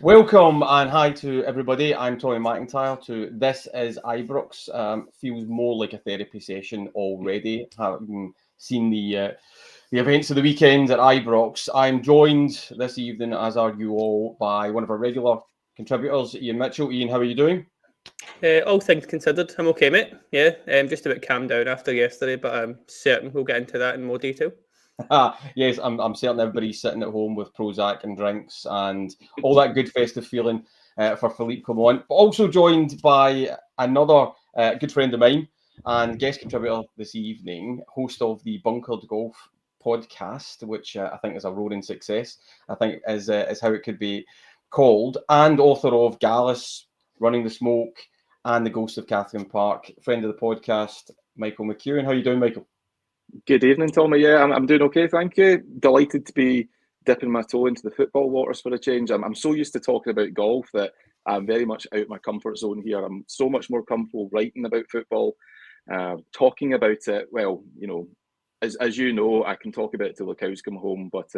Welcome and hi to everybody. I'm Tommy McIntyre. This is Ibrox. Feels more like a therapy session already, having seen the events of the weekend at Ibrox. I'm joined this evening, as are you all, by one of our regular contributors, Iain Mitchell. Iain, how are you doing? All things considered, I'm okay, mate. Yeah, just a bit calmed down after yesterday, but I'm certain we'll get into that in more detail. Yes, I'm certain everybody's sitting at home with Prozac and drinks and all that good festive feeling for Philippe Clement. But also joined by another good friend of mine and guest contributor this evening, host of the Bunkered Golf podcast, which I think is a roaring success. I think is how it could be called, and author of Gallus, Running the Smoke, and The Ghost of Catherine Park. Friend of the podcast, Michael McEwen. How are you doing, Michael? Good evening, Tommy. Yeah, I'm doing okay, thank you. Delighted to be dipping my toe into the football waters for a change. I'm so used to talking about golf that I'm very much out of my comfort zone here. I'm so much more comfortable writing about football, talking about it. Well, you know, as you know, I can talk about it till the cows come home, but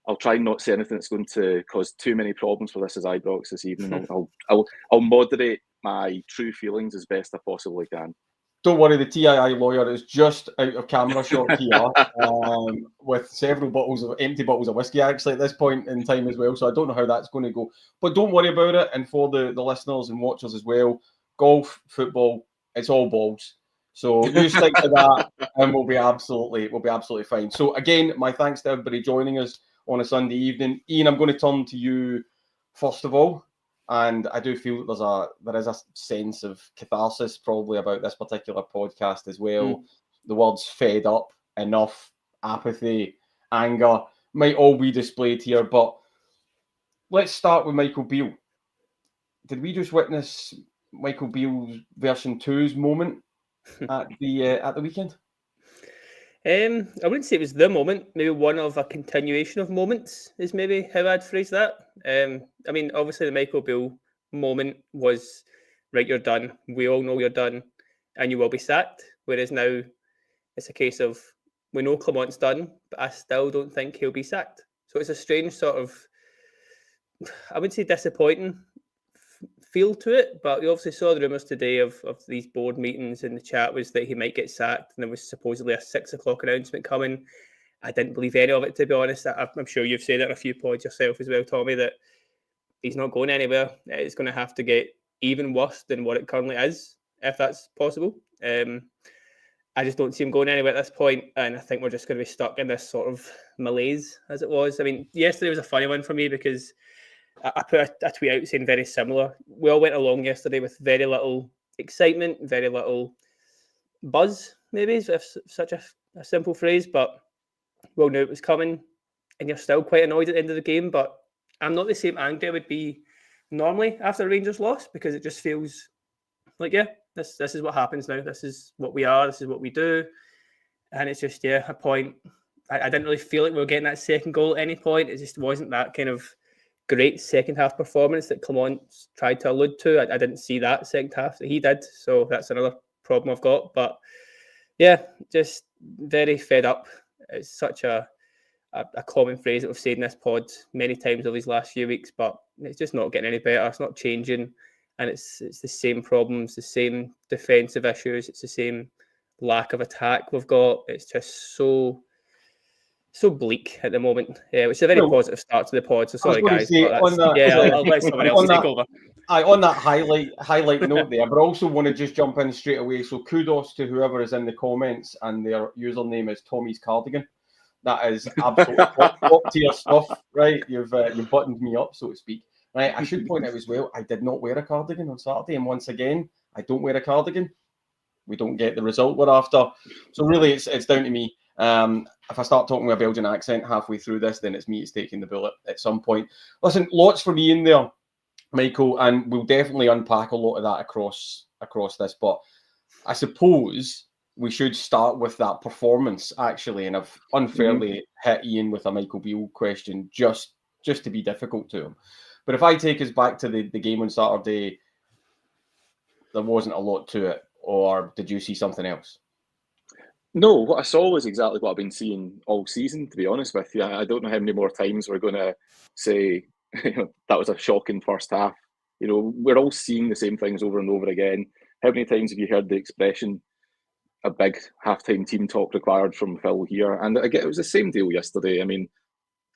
I'll try not to say anything that's going to cause too many problems for this as Ibrox this evening. I'll moderate my true feelings as best I possibly can. Don't worry, the TII lawyer is just out of camera shot here with several empty bottles of whiskey actually at this point in time as well. So I don't know how that's going to go. But don't worry about it. And for the listeners and watchers as well, golf, football, it's all balls. So you stick to that and we'll be absolutely fine. So again, my thanks to everybody joining us on a Sunday evening. Iain, I'm going to turn to you first of all. And I do feel there is a sense of catharsis probably about this particular podcast as well. The words fed up, enough, apathy, anger might all be displayed here. But let's start with Michael Beale. Did we just witness Michael Beale's version 2's moment at the weekend? I wouldn't say it was the moment. Maybe one of a continuation of moments is maybe how I'd phrase that. I mean, obviously the Michael Beale moment was, right, you're done. We all know you're done and you will be sacked. Whereas now it's a case of, we know Clement's done, but I still don't think he'll be sacked. So it's a strange sort of, I wouldn't say disappointing feel to it, but we obviously saw the rumours today of these board meetings, and the chat was that he might get sacked, and there was supposedly a 6 o'clock announcement coming. I didn't believe any of it, to be honest. I'm sure you've said it in a few pods yourself as well, Tommy, that he's not going anywhere. It's going to have to get even worse than what it currently is, if that's possible. I just don't see him going anywhere at this point, and I think we're just going to be stuck in this sort of malaise as it was. I mean, yesterday was a funny one for me because I put a tweet out saying very similar. We all went along yesterday with very little excitement, very little buzz, maybe, if such a simple phrase, but we all knew it was coming, and you're still quite annoyed at the end of the game, but I'm not the same angry I would be normally after Rangers loss, because it just feels like, yeah, this is what happens now. This is what we are. This is what we do. And it's just, yeah, a point. I didn't really feel like we were getting that second goal at any point. It just wasn't that kind of great second half performance that Clement tried to allude to. I didn't see that second half that he did. So that's another problem I've got. But yeah, just very fed up. It's such a common phrase that we've said in this pod many times over these last few weeks, but it's just not getting any better. It's not changing. And it's the same problems, the same defensive issues. It's the same lack of attack we've got. It's just so bleak at the moment, which is a very positive start to the pod. So sorry, guys. I'll let someone else take over. On that highlight note there, but I also want to just jump in straight away. So kudos to whoever is in the comments, and their username is Tommy's Cardigan. That is absolutely top tier stuff, right? You've buttoned me up, so to speak. Right, I should point out as well, I did not wear a cardigan on Saturday, and once again, I don't wear a cardigan. We don't get the result we're after. So really, it's down to me. If I start talking with a Belgian accent halfway through this, then it's me that's taking the bullet at some point. Listen, lots for me in there, Michael, and we'll definitely unpack a lot of that across this. But I suppose we should start with that performance, actually, and I've unfairly hit Iain with a Michael Beale question just to be difficult to him. But if I take us back to the game on Saturday, there wasn't a lot to it, or did you see something else? No, what I saw was exactly what I've been seeing all season, to be honest with you. I don't know how many more times we're going to say that was a shocking first half. We're all seeing the same things over and over again. How many times have you heard the expression, a big halftime team talk required from Phil here? And again, it was the same deal yesterday. I mean,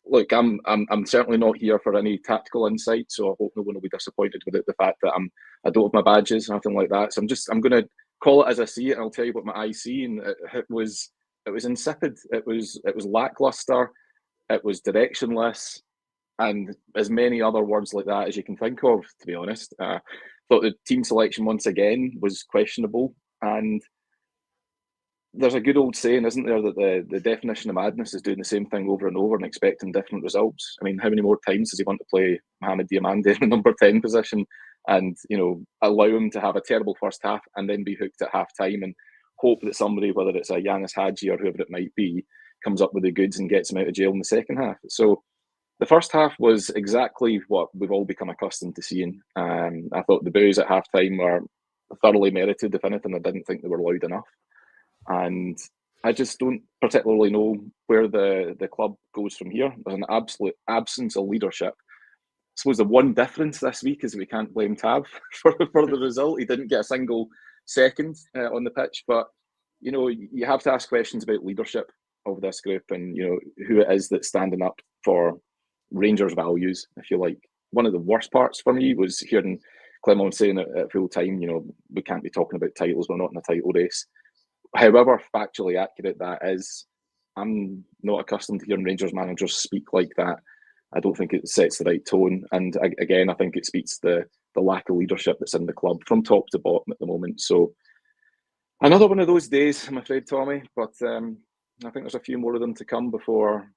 look, I'm certainly not here for any tactical insight, so I hope no one will be disappointed with the fact that I don't have my badges, nothing like that. So I'm going to call it as I see it, and I'll tell you what my eyes see. And it was insipid. It was lackluster. It was directionless, and as many other words like that as you can think of. To be honest, thought the team selection once again was questionable, and there's a good old saying, isn't there, that the definition of madness is doing the same thing over and over and expecting different results. I mean, how many more times does he want to play Mohamed Diamande in the number 10 position and, allow him to have a terrible first half and then be hooked at half time and hope that somebody, whether it's a Janis Hagi or whoever it might be, comes up with the goods and gets him out of jail in the second half. So the first half was exactly what we've all become accustomed to seeing. I thought the boos at half time were thoroughly merited. If anything, I didn't think they were loud enough. And I just don't particularly know where the club goes from here. There's an absolute absence of leadership. I suppose the one difference this week is that we can't blame Tav for the result. He didn't get a single second on the pitch. But, you have to ask questions about leadership of this group and, who it is that's standing up for Rangers values, if you like. One of the worst parts for me was hearing Clement saying at full time, we can't be talking about titles, we're not in a title race. However factually accurate that is, I'm not accustomed to hearing Rangers managers speak like that. I don't think it sets the right tone. And again, I think it speaks to the lack of leadership that's in the club from top to bottom at the moment. So another one of those days, I'm afraid, Tommy. But I think there's a few more of them to come before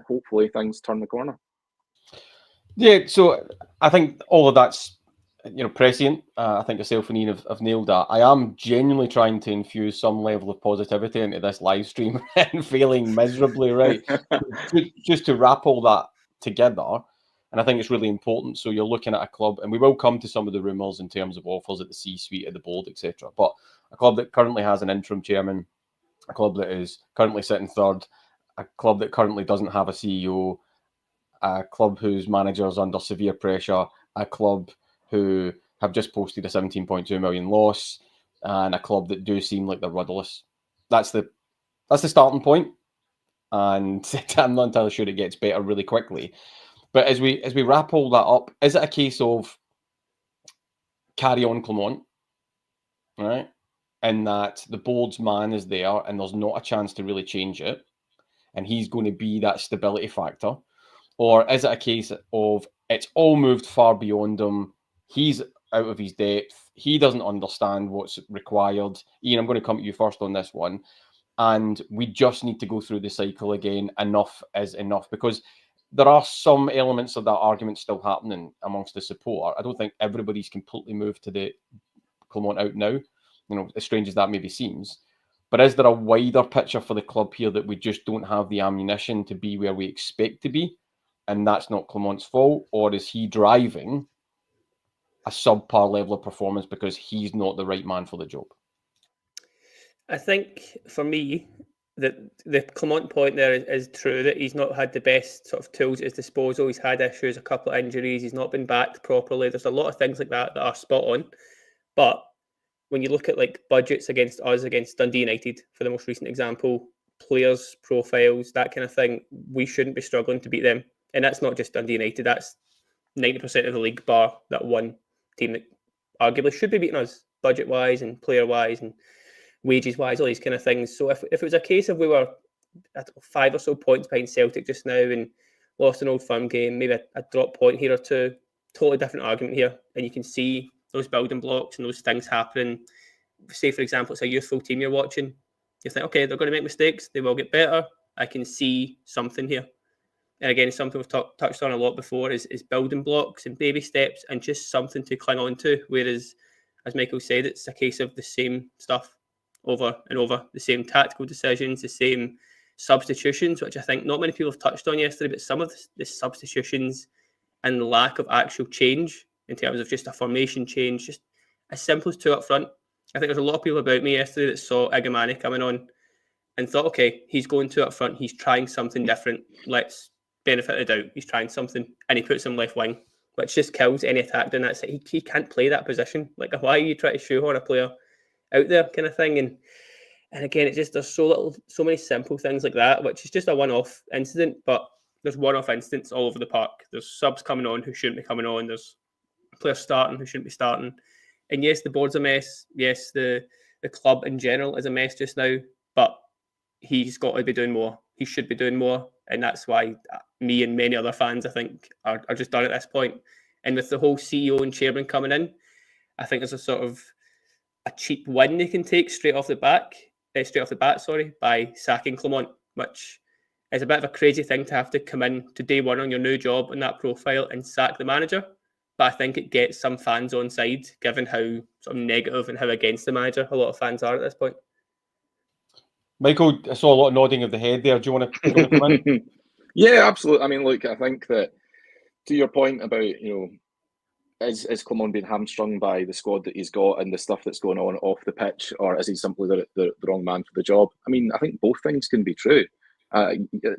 hopefully things turn the corner. Yeah, so I think all of that's prescient. I think yourself and Iain have nailed that. I am genuinely trying to infuse some level of positivity into this live stream and failing miserably, right? just to wrap all that together, and I think it's really important. So you're looking at a club, and we will come to some of the rumours in terms of offers at the C-suite, at the board, etc. But a club that currently has an interim chairman, a club that is currently sitting third, a club that currently doesn't have a CEO, a club whose manager is under severe pressure, a club who have just posted a 17.2 million loss, and a club that do seem like they're rudderless. That's the starting point, and I'm not entirely sure it gets better really quickly. But as we wrap all that up, is it a case of carry on Clement, right? And that the board's man is there, and there's not a chance to really change it, and he's going to be that stability factor? Or is it a case of it's all moved far beyond him? He's out of his depth. He doesn't understand what's required. Iain, I'm going to come to you first on this one. And we just need to go through the cycle again. Enough is enough. Because there are some elements of that argument still happening amongst the support. I don't think everybody's completely moved to the Clement out now, as strange as that maybe seems. But is there a wider picture for the club here that we just don't have the ammunition to be where we expect to be? And that's not Clement's fault? Or is he driving a subpar level of performance because he's not the right man for the job? I think for me, that the Clement point there is true, that he's not had the best sort of tools at his disposal. He's had issues, a couple of injuries. He's not been backed properly. There's a lot of things like that are spot on. But when you look at like budgets against Dundee United, for the most recent example, players, profiles, that kind of thing, we shouldn't be struggling to beat them. And that's not just Dundee United. That's 90% of the league, bar that one team that arguably should be beating us budget-wise and player-wise and wages-wise, all these kind of things. So if it was a case of we were 5 or so points behind Celtic just now and lost an Old Firm game, maybe a drop point here or two, totally different argument here. And you can see those building blocks and those things happening. Say, for example, it's a youthful team you're watching. You think, okay, they're going to make mistakes. They will get better. I can see something here. And again, something we've touched on a lot before is building blocks and baby steps and just something to cling on to. Whereas, as Michael said, it's a case of the same stuff over and over, the same tactical decisions, the same substitutions, which I think not many people have touched on yesterday, but some of the substitutions and the lack of actual change in terms of just a formation change, just as simple as 2 up front. I think there's a lot of people about me yesterday that saw Igamani coming on and thought, okay, he's going 2 up front, he's trying something different. Let's benefit of the doubt, he's trying something, and he puts him left wing, which just kills any attack doing that side. He can't play that position. Like, why are you trying to shoehorn a player out there, kind of thing? And again, it's just, there's so many simple things like that, which is just a one-off incident, but there's one-off incidents all over the park. There's subs coming on who shouldn't be coming on. There's players starting who shouldn't be starting. And yes, the board's a mess. Yes, the club in general is a mess just now, but he's got to be doing more. He should be doing more. And that's why me and many other fans, I think, are just done at this point. And with the whole CEO and chairman coming in, I think there's a sort of a cheap win they can take straight off the bat, by sacking Clement, which is a bit of a crazy thing to have to come in to day one on your new job and that profile and sack the manager. But I think it gets some fans on side, given how sort of negative and how against the manager a lot of fans are at this point. Michael, I saw a lot of nodding of the head there. Do you want to come in? Yeah, absolutely. I mean, look, I think that to your point about, is Clement being hamstrung by the squad that he's got and the stuff that's going on off the pitch, or is he simply the wrong man for the job? I mean, I think both things can be true.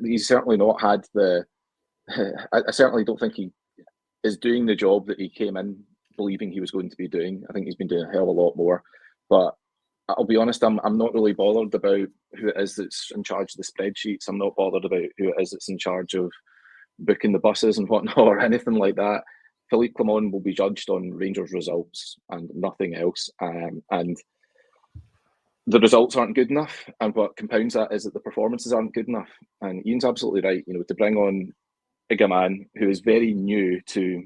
He's certainly not had the... I certainly don't think he is doing the job that he came in believing he was going to be doing. I think he's been doing a hell of a lot more. But I'll be honest, I'm not really bothered about who it is that's in charge of the spreadsheets. I'm not bothered about who it is that's in charge of booking the buses and whatnot or anything like that. Philippe Clement will be judged on Rangers results and nothing else. And the results aren't good enough. And what compounds that is that the performances aren't good enough. And Ian's absolutely right. To bring on a man who is very new to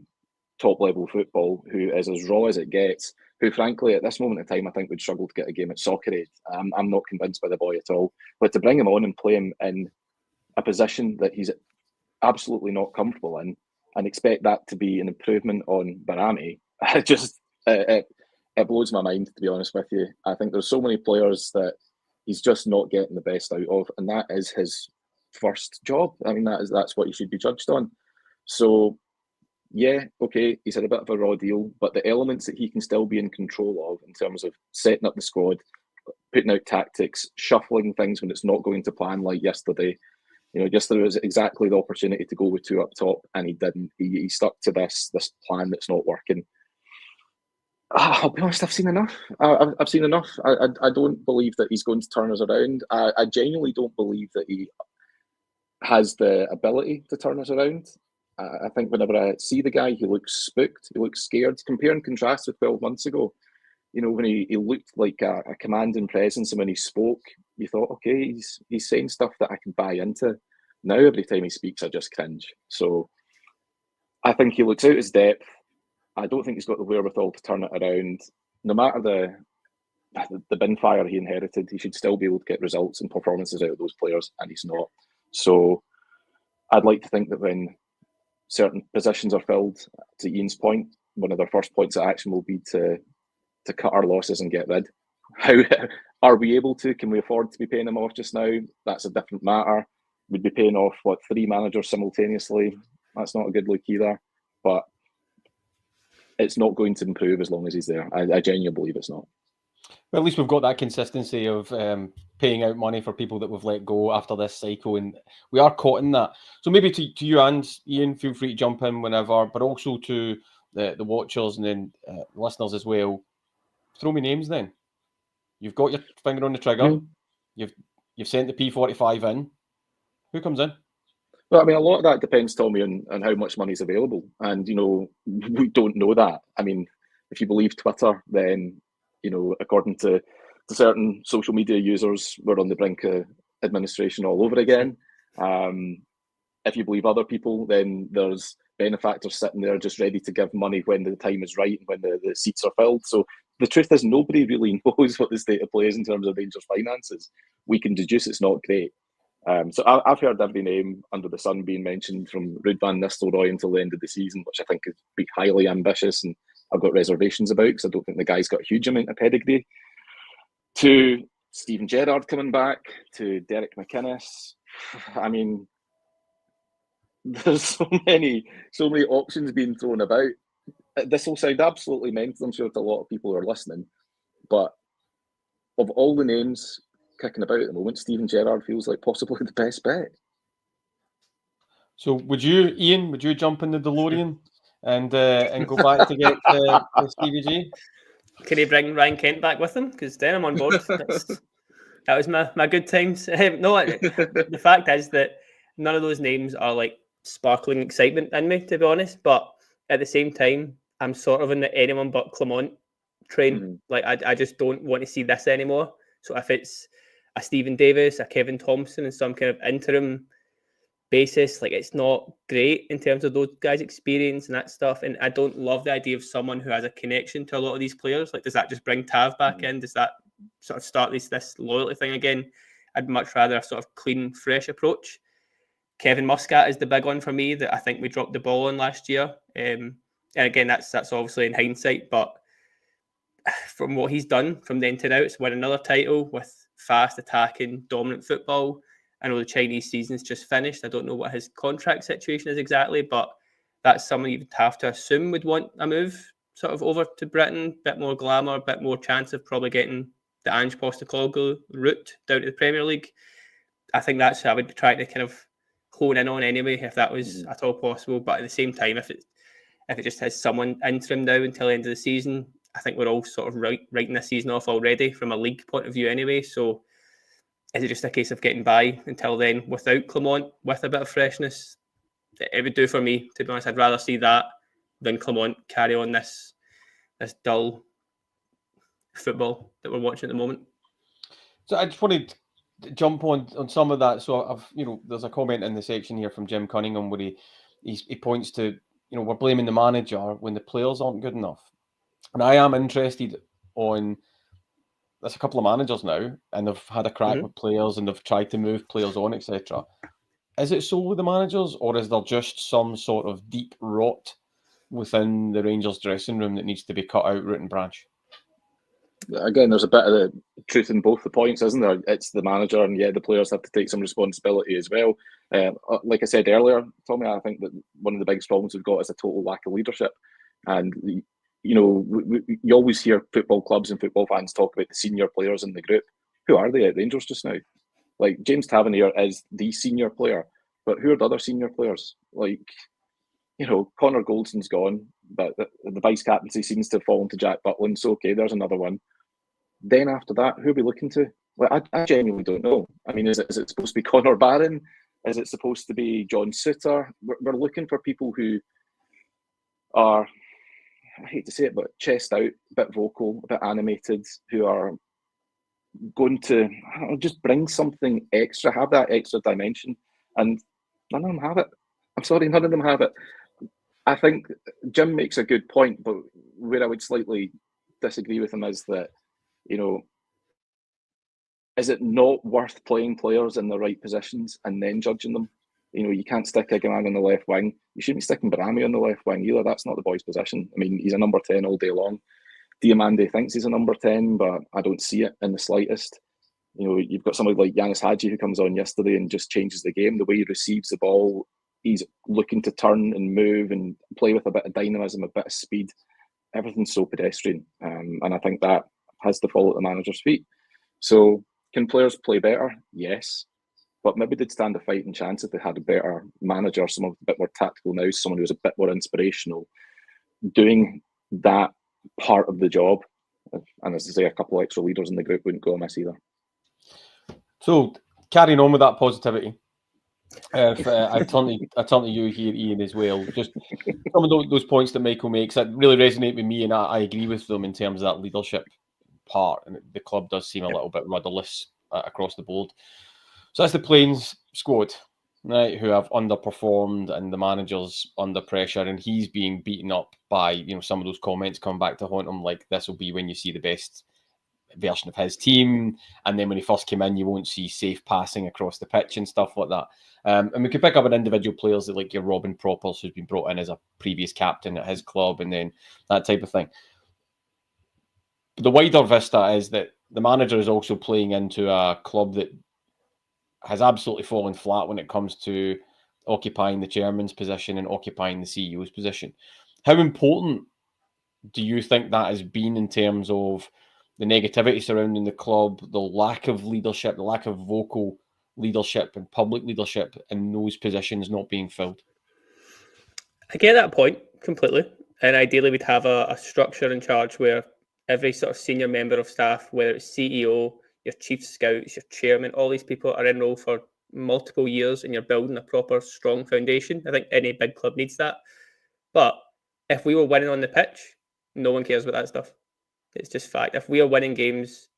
top level football, who is as raw as it gets, who frankly at this moment in time I think would struggle to get a game at Soccer Aid. I'm not convinced by the boy at all. But to bring him on and play him in a position that he's absolutely not comfortable in and expect that to be an improvement on Barami, it blows my mind, to be honest with you. I think there's so many players that he's just not getting the best out of, and that is his first job. I mean, that's what he should be judged on. So yeah, okay, he's had a bit of a raw deal, but the elements that he can still be in control of in terms of setting up the squad, putting out tactics, shuffling things when it's not going to plan, like yesterday. Yesterday was exactly the opportunity to go with two up top, and he didn't. He stuck to this plan that's not working. I'll be honest, I've seen enough. I've seen enough. I don't believe that he's going to turn us around. I genuinely don't believe that he has the ability to turn us around. I think whenever I see the guy, he looks spooked. He looks scared. Compare and contrast with 12 months ago. When he looked like a commanding presence, and when he spoke, you thought, okay, he's saying stuff that I can buy into. Now, every time he speaks, I just cringe. So I think he looks out his depth. I don't think he's got the wherewithal to turn it around. No matter the bin fire he inherited, he should still be able to get results and performances out of those players, and he's not. So I'd like to think that when certain positions are filled, to Ian's point, one of their first points of action will be to cut our losses and get rid. How are we able to? Can we afford to be paying him off just now? That's a different matter. We'd be paying off, 3 managers simultaneously? That's not a good look either. But it's not going to improve as long as he's there. I genuinely believe it's not. Well, at least we've got that consistency of paying out money for people that we've let go after this cycle, and we are caught in that. So maybe to you and Iain, feel free to jump in whenever, but also to the watchers and then listeners as well. Throw me names then. You've got your finger on the trigger. You've sent the P45 in. Who comes in? Well, I mean, a lot of that depends, Tommy, on how much money is available. And, we don't know that. I mean, if you believe Twitter, then, according to certain social media users, we're on the brink of administration all over again. If you believe other people, then there's benefactors sitting there just ready to give money when the time is right and when the seats are filled. So the truth is, nobody really knows what the state of play is in terms of Rangers finances. We can deduce it's not great. So I've heard every name under the sun being mentioned, from Ruud van Nistelrooy until the end of the season, which I think would be highly ambitious, and I've got reservations about because I don't think the guy's got a huge amount of pedigree. To Steven Gerrard coming back, to Derek McInnes. I mean, there's so many options being thrown about. This will sound absolutely mental, I'm sure, to a lot of people who are listening, but of all the names kicking about at the moment, Steven Gerrard feels like possibly the best bet. So would you, Iain, jump in the DeLorean and go back to get Stevie G? Can he bring Ryan Kent back with him? Because then I'm on board. That was my good times. No, the fact is that none of those names are like sparkling excitement in me, to be honest. But at the same time, I'm sort of in the anyone but Clement train. Mhm. Like I just don't want to see this anymore. So if it's a Stephen Davis, a Kevin Thompson, and some kind of interim basis, like it's not great in terms of those guys' experience and that stuff. And I don't love the idea of someone who has a connection to a lot of these players. Like, does that just bring Tav back in? Does that sort of start this loyalty thing again? I'd much rather a sort of clean, fresh approach. Kevin Muscat is the big one for me that I think we dropped the ball on last year. And again, that's obviously in hindsight, but from what he's done from then to now, it's win another title with fast attacking, dominant football. I know the Chinese season's just finished. I don't know what his contract situation is exactly, but that's someone you would have to assume would want a move sort of over to Britain, a bit more glamour, a bit more chance of probably getting the Ange Postecoglou route down to the Premier League. I think that's what I would be trying to kind of hone in on anyway, if that was at all possible. But at the same time, if it just has someone interim now until the end of the season, I think we're all sort of writing this season off already from a league point of view anyway. So is it just a case of getting by until then without Clement, with a bit of freshness? It would do for me, to be honest. I'd rather see that than Clement carry on this dull football that we're watching at the moment. So I just wanted to jump on some of that. So there's a comment in the section here from Jim Cunningham where he points to, we're blaming the manager when the players aren't good enough. And I am interested on, there's a couple of managers now, and they've had a crack with players, and they've tried to move players on, etc. Is it solely the managers, or is there just some sort of deep rot within the Rangers dressing room that needs to be cut out root and branch? Again, there's a bit of the truth in both the points, isn't there? It's the manager, and the players have to take some responsibility as well. Like I said earlier, Tommy, I think that one of the biggest problems we've got is a total lack of leadership. And you always hear football clubs and football fans talk about the senior players in the group. Who are they at Rangers just now? Like, James Tavernier is the senior player, but who are the other senior players? Like, Connor Goldson's gone, but the vice captaincy seems to have fallen to Jack Butland. So okay, there's another one. Then after that, who are we looking to? Like, I genuinely don't know. I mean, is it supposed to be Connor Barron? Is it supposed to be John Suter? We're looking for people who are, I hate to say it, but chest out, a bit vocal, a bit animated, who are going to just bring something extra, have that extra dimension. And none of them have it. I'm sorry, none of them have it. I think Jim makes a good point, but where I would slightly disagree with him is that, is it not worth playing players in the right positions and then judging them? You can't stick Egeman on the left wing. You shouldn't be sticking Barami on the left wing either. That's not the boy's position. I mean, he's a number 10 all day long. Diamande thinks he's a number 10, but I don't see it in the slightest. You've got somebody like Janis Hagi who comes on yesterday and just changes the game. The way he receives the ball, he's looking to turn and move and play with a bit of dynamism, a bit of speed. Everything's so pedestrian. And I think that has to fall at the manager's feet. So can players play better? Yes. But maybe they'd stand a fighting chance if they had a better manager, someone a bit more tactical now, someone who's a bit more inspirational, doing that part of the job. And as I say, a couple extra leaders in the group wouldn't go amiss either. So carrying on with that positivity, I turn to you here, Iain, as well. Just some of those points that Michael makes that really resonate with me, and I agree with them in terms of that leadership part. And the club does seem a little bit rudderless across the board. So that's the Plains squad, right, who have underperformed, and the manager's under pressure, and he's being beaten up by some of those comments coming back to haunt him, like this will be when you see the best version of his team, and then when he first came in, you won't see safe passing across the pitch and stuff like that. And we could pick up on individual players like your Robin Proppers, who's been brought in as a previous captain at his club, and then that type of thing. But the wider vista is that the manager is also playing into a club that has absolutely fallen flat when it comes to occupying the chairman's position and occupying the CEO's position. How important do you think that has been in terms of the negativity surrounding the club, the lack of leadership, the lack of vocal leadership and public leadership in those positions not being filled? I get that point completely. And ideally, we'd have a structure in charge where every sort of senior member of staff, whether it's CEO, your chief scouts, your chairman, all these people are in role for multiple years and you're building a proper, strong foundation. I think any big club needs that. But if we were winning on the pitch, no one cares about that stuff. It's just fact. If we are winning games,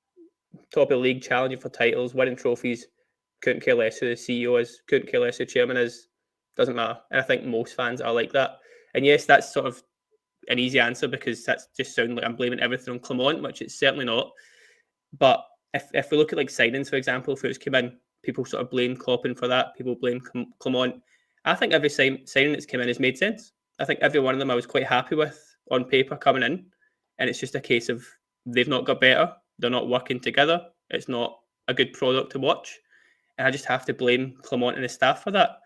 top of the league, challenging for titles, winning trophies, couldn't care less who the CEO is, couldn't care less who the chairman is, doesn't matter. And I think most fans are like that. And yes, that's sort of an easy answer because that's just sounding like I'm blaming everything on Clement, which it's certainly not. But if we look at like signings, for example, if it's come in, people sort of blame Koppen for that. People blame Clement. I think every signing that's come in has made sense. I think every one of them I was quite happy with on paper coming in. And it's just a case of they've not got better. They're not working together. It's not a good product to watch. And I just have to blame Clement and his staff for that.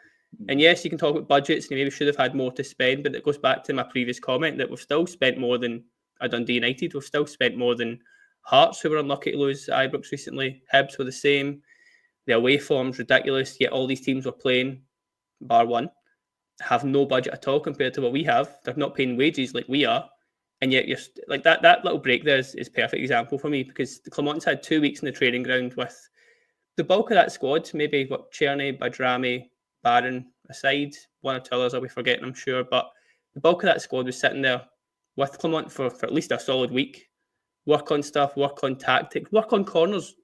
And yes, you can talk about budgets and you maybe should have had more to spend, but it goes back to my previous comment that we've still spent more than a Dundee United. We've still spent more than Hearts, who were unlucky to lose at Ibrox recently. Hibs were the same. The away form's ridiculous, yet all these teams were playing, bar one, have no budget at all compared to what we have. They're not paying wages like we are. And yet you're like that little break there is a perfect example for me because the Clement's had 2 weeks in the training ground with the bulk of that squad, maybe what Czerny, Badrami, Barron aside, one or two others I'll be forgetting, I'm sure, but the bulk of that squad was sitting there with Clement for at least a solid week. Work on stuff, work on tactics, work on corners.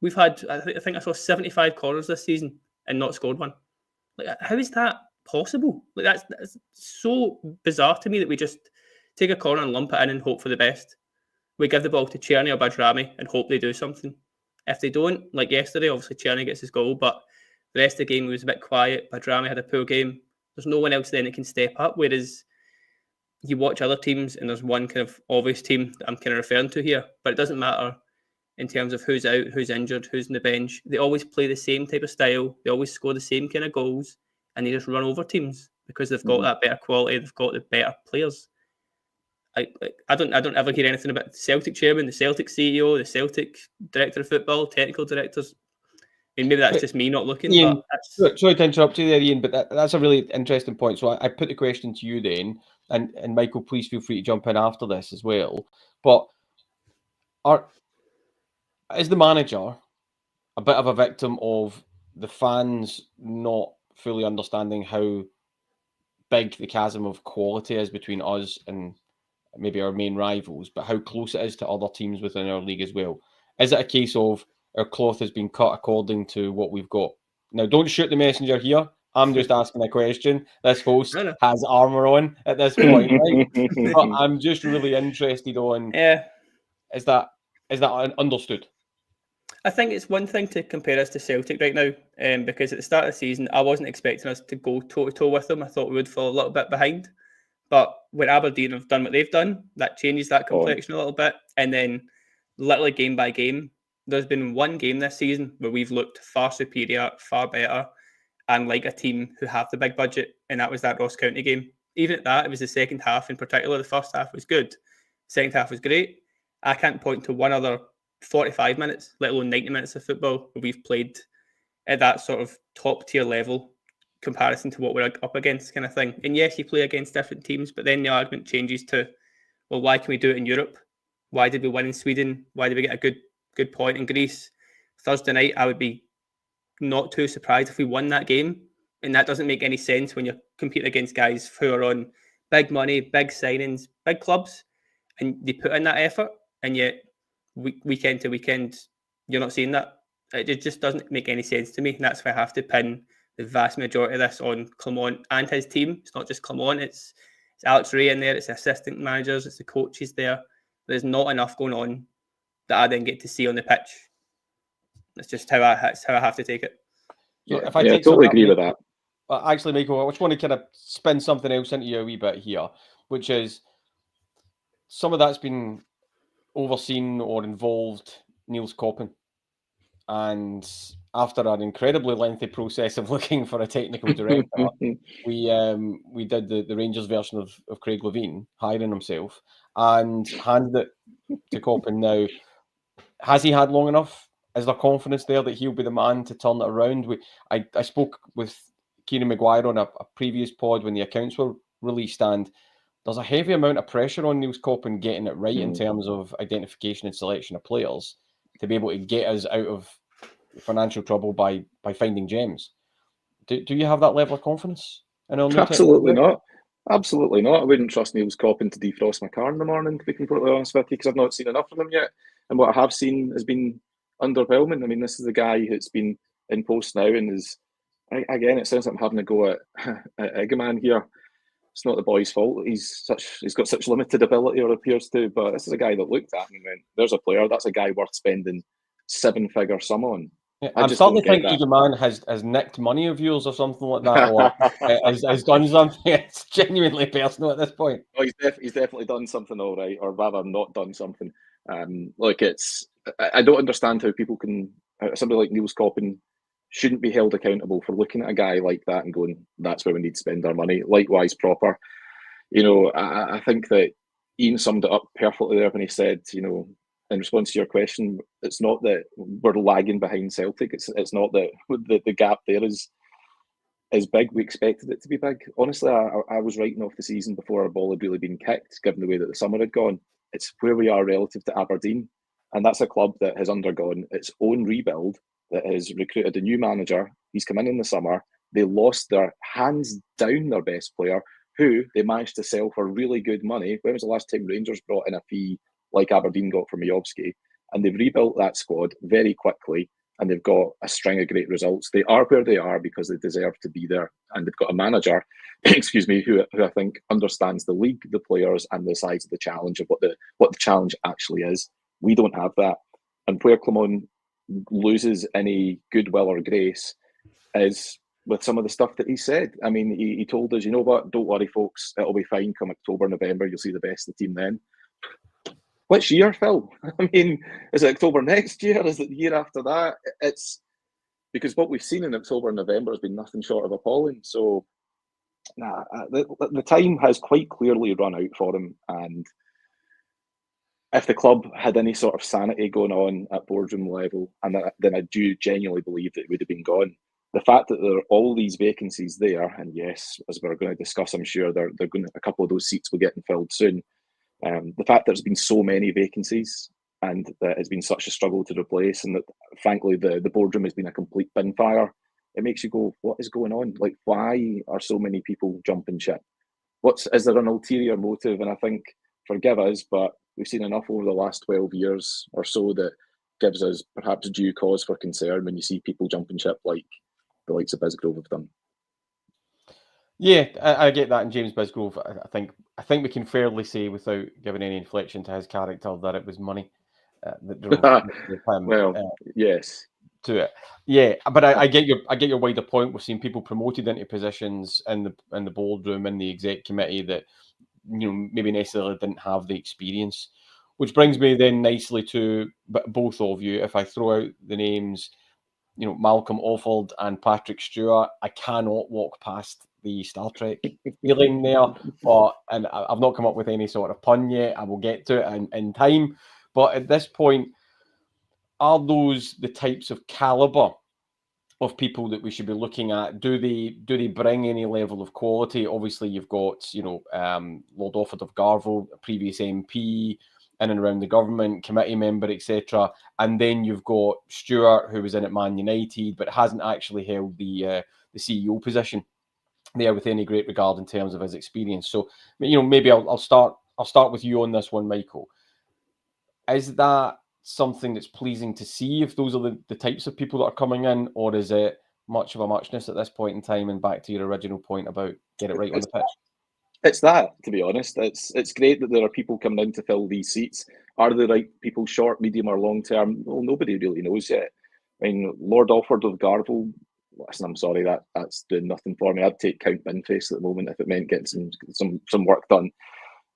We've had, I think I saw 75 corners this season and not scored one. Like, how is that possible? Like, that's so bizarre to me that we just take a corner and lump it in and hope for the best. We give the ball to Czerny or Badrami and hope they do something. If they don't, like yesterday, obviously Czerny gets his goal, but the rest of the game was a bit quiet. Badrami had a poor game. There's no one else then that can step up, whereas you watch other teams and there's one kind of obvious team that I'm kind of referring to here, but it doesn't matter in terms of who's out, who's injured, who's in the bench. They always play the same type of style. They always score the same kind of goals and they just run over teams because they've got that better quality. They've got the better players. I don't ever hear anything about the Celtic chairman, the Celtic CEO, the Celtic director of football, technical directors. I mean, maybe that's just me not looking. Iain, but sorry to interrupt you there, Iain, but that's a really interesting point. So I put the question to you then, and Michael, please feel free to jump in after this as well. But is the manager a bit of a victim of the fans not fully understanding how big the chasm of quality is between us and maybe our main rivals, but how close it is to other teams within our league as well? Is it a case of our cloth has been cut according to what we've got? Now, don't shoot the messenger here. I'm just asking a question. This host has armour on at this point, right? But I'm just really interested on, is that understood? I think it's one thing to compare us to Celtic right now, because at the start of the season, I wasn't expecting us to go toe-to-toe with them. I thought we would fall a little bit behind. But when Aberdeen have done what they've done, that changes that complexion a little bit. And then literally game by game, there's been one game this season where we've looked far superior, far better, and like a team who have the big budget, and that was that Ross County game. Even at that, it was the second half in particular. The first half was good. Second half was great. I can't point to one other 45 minutes, let alone 90 minutes of football where we've played at that sort of top-tier level comparison to what we're up against kind of thing. And yes, you play against different teams, but then the argument changes to, well, why can we do it in Europe? Why did we win in Sweden? Why did we get a good point in Greece? Thursday night, I would be not too surprised if we won that game. And that doesn't make any sense when you're competing against guys who are on big money, big signings, big clubs, and they put in that effort. And yet, weekend to weekend, you're not seeing that. It just doesn't make any sense to me. And that's why I have to pin the vast majority of this on Clement and his team. It's not just Clement, it's Alex Ray in there, it's the assistant managers, it's the coaches there. There's not enough going on that I then get to see on the pitch. That's just how I have to take it. So I totally agree with that. Actually, Michael, I just want to kind of spin something else into you a wee bit here, which is some of that's been overseen or involved Nils Koppen. And after an incredibly lengthy process of looking for a technical director, we did the Rangers version of Craig Levein, hiring himself, and handed it to Koppen. Now, has he had long enough? Is there confidence there that he'll be the man to turn it around? I spoke with Kieran Maguire on a previous pod when the accounts were released, and there's a heavy amount of pressure on Nils Koppen getting it right in terms of identification and selection of players to be able to get us out of financial trouble by finding gems. Do you have that level of confidence in our new Absolutely not. Absolutely not. I wouldn't trust Nils Koppen to defrost my car in the morning, to be completely honest with you, because I've not seen enough of him yet. And what I have seen has been underwhelming. I mean, this is a guy who's been in post now and is, again, it sounds like I'm having a go at Eggman here. It's not the boy's fault. He's got such limited ability, or appears to, but this is a guy that looked at him and went, there's a player, that's a guy worth spending 7-figure sum on. Yeah, I'm starting to think Eggman has nicked money of yours or something like that, or has done something. It's genuinely personal at this point. Oh, he's definitely done something all right, or rather not done something. I don't understand how people can, somebody like Nils Koppen shouldn't be held accountable for looking at a guy like that and going, that's where we need to spend our money. Likewise, Proper. I think that Iain summed it up perfectly there when he said, in response to your question, it's not that we're lagging behind Celtic. It's not that the gap there is big. We expected it to be big. Honestly, I was writing off the season before our ball had really been kicked, given the way that the summer had gone. It's where we are relative to Aberdeen. And that's a club that has undergone its own rebuild, that has recruited a new manager. He's come in the summer. They lost their hands down their best player, who they managed to sell for really good money. When was the last time Rangers brought in a fee like Aberdeen got for Miovski? And they've rebuilt that squad very quickly, and they've got a string of great results. They are where they are because they deserve to be there. And they've got a manager, excuse me, who I think understands the league, the players, and the size of the challenge, of what the challenge actually is. We don't have that. And where Clement loses any goodwill or grace is with some of the stuff that he said. I mean, he told us, you know what, don't worry, folks, it'll be fine come October, November, you'll see the best of the team then. Which year, Phil? I mean, is it October next year? Is it the year after that? It's because what we've seen in October and November has been nothing short of appalling. So, the time has quite clearly run out for him. And if the club had any sort of sanity going on at boardroom level, then I do genuinely believe that it would have been gone. The fact that there are all these vacancies there, and yes, as we're going to discuss, I'm sure a couple of those seats will get filled soon. The fact that there's been so many vacancies and that it's been such a struggle to replace, and that frankly the boardroom has been a complete bin fire, it makes you go, what is going on? Like, why are so many people jumping ship? Is there an ulterior motive? And I think, forgive us, but we've seen enough over the last 12 years or so that gives us perhaps due cause for concern when you see people jumping ship like the likes of Bisgrove have done. Yeah, I get that. And James Bisgrove, I think we can fairly say, without giving any inflection to his character, that it was money that drove him. Yes, to it. Yeah, but I get your wider point. We've seen people promoted into positions in the boardroom, in the exec committee, that maybe necessarily didn't have the experience. Which brings me then nicely to both of you. If I throw out the names, Malcolm Offord and Patrick Stewart, I cannot walk past the Star Trek feeling there. And I've not come up with any sort of pun yet. I will get to it in time. But at this point, are those the types of caliber of people that we should be looking at? Do they bring any level of quality? Obviously, you've got Lord Offord of Garville, a previous MP, in and around the government, committee member, etc. And then you've got Stewart, who was in at Man United, but hasn't actually held the CEO position there with any great regard in terms of his experience. So, maybe I'll start with you on this one, Michael. Is that something that's pleasing to see, if those are the types of people that are coming in, or is it much of a muchness at this point in time? And back to your original point about get it right on the pitch. It's that, to be honest. It's great that there are people coming in to fill these seats. Are the right people short, medium, or long term? Well, nobody really knows yet. I mean, Lord Offord of Garville, listen, I'm sorry, that's doing nothing for me. I'd take Count Binface at the moment if it meant getting some work done.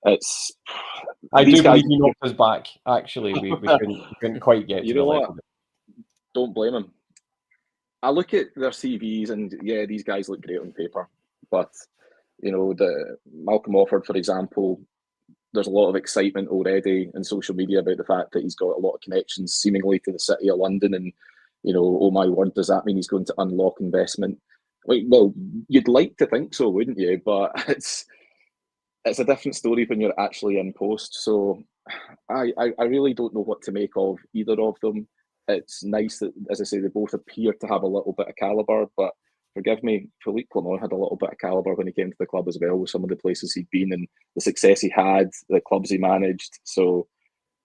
I do believe he knocked us back. Actually, we couldn't quite get to the level. Don't blame him. I look at their CVs and yeah, these guys look great on paper, but the Malcolm Offord, for example, there's a lot of excitement already in social media about the fact that he's got a lot of connections seemingly to the City of London, and oh my word, does that mean he's going to unlock investment? Well, you'd like to think so, wouldn't you? But it's a different story when you're actually in post. So I really don't know what to make of either of them. It's nice that, as I say, they both appear to have a little bit of calibre, but forgive me, Philippe Clement had a little bit of calibre when he came to the club as well, with some of the places he'd been and the success he had, the clubs he managed. So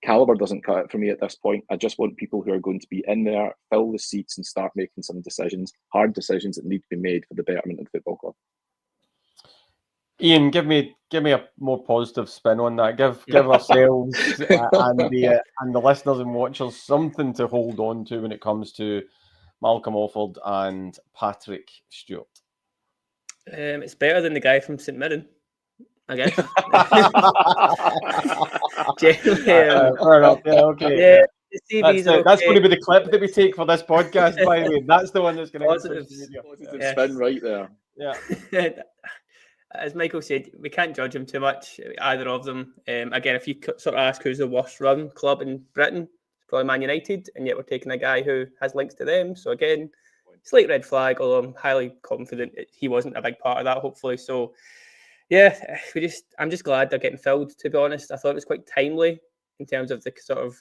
calibre doesn't cut it for me at this point. I just want people who are going to be in there, fill the seats and start making some decisions, hard decisions that need to be made for the betterment of the football club. Iain, give me a more positive spin on that. Give ourselves and the listeners and watchers something to hold on to when it comes to Malcolm Offord and Patrick Stewart. It's better than the guy from St Mirren, I guess. Fair enough. Yeah, okay. Yeah, the CVs are okay. That's going to be the clip that we take for this podcast, by the way. That's the one that's going to positive spin right there. Yeah. As Michael said, we can't judge them too much, either of them. Again, if you sort of ask who's the worst run club in Britain, it's probably Man United, and yet we're taking a guy who has links to them. So again, slight red flag, although I'm highly confident he wasn't a big part of that, hopefully. So yeah, I'm just glad they're getting filled, to be honest. I thought it was quite timely in terms of the sort of